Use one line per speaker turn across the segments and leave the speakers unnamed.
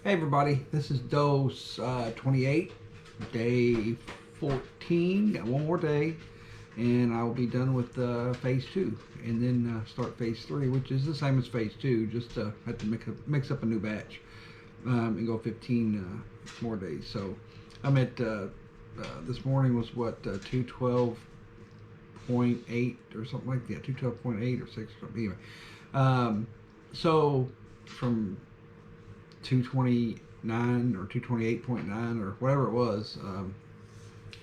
Hey everybody, this is dose 28, day 14. Got one more day, and I'll be done with phase 2, and then start phase 3, which is the same as phase 2. Just have to mix up a new batch and go 15 more days. So I'm at this morning was what 212.8 or something like that, 212.8 or 6 or something. Anyway, so from 229 or 228.9 or whatever it was. I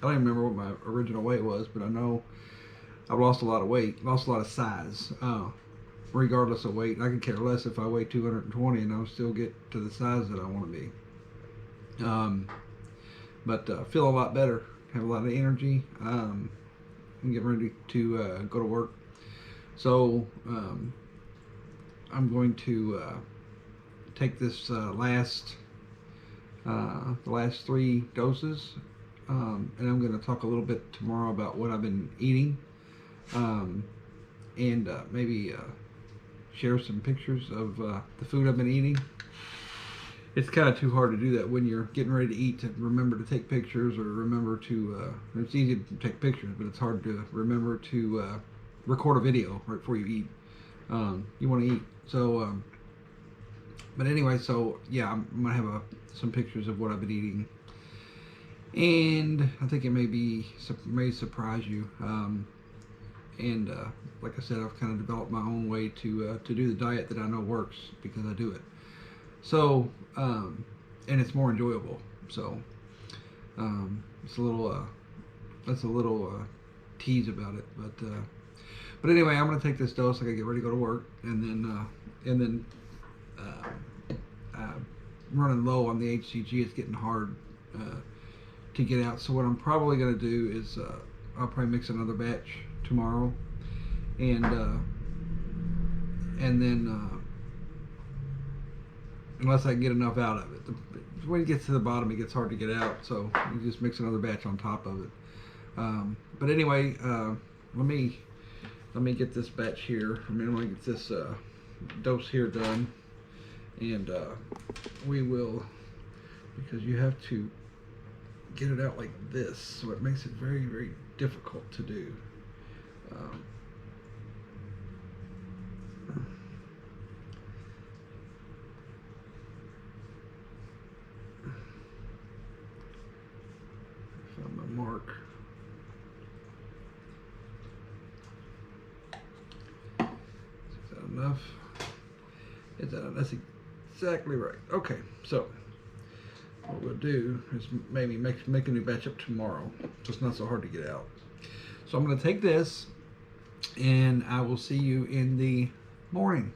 don't even remember what my original weight was, but I know I've lost a lot of weight, lost a lot of size, regardless of weight. I could care less if I weigh 220 and I'll still get to the size that I want to be. But feel a lot better, have a lot of energy. I'm getting ready to go to work. So I'm going to take this the last 3 doses, and I'm going to talk a little bit tomorrow about what I've been eating, and maybe share some pictures of the food I've been eating. It's kind of too hard to do that when you're getting ready to eat, to remember to take pictures or remember to it's easy to take pictures, but it's hard to remember to record a video right before you eat. You want to eat, so but anyway, so yeah, I'm gonna have some pictures of what I've been eating, and I think it may surprise you. And like I said, I've kind of developed my own way to do the diet that I know works because I do it. So and it's more enjoyable. So it's a little that's a little tease about it, but anyway, I'm gonna take this dose. I gotta get ready to go to work, and then running low on the HCG. It's getting hard to get out. So what I'm probably going to do is I'll probably mix another batch tomorrow, and then unless I can get enough out of it. When it gets to the bottom, it gets hard to get out. So you just mix another batch on top of it. But anyway, let me get this batch here. I'm going to get this dose here done. And we will, because you have to get it out like this, so it makes it very, very difficult to do. Found my mark. Is that enough? Is that enough? That's exactly right. Okay, so what we'll do is maybe make a new batch up tomorrow, so it's not so hard to get out. So I'm going to take this, and I will see you in the morning.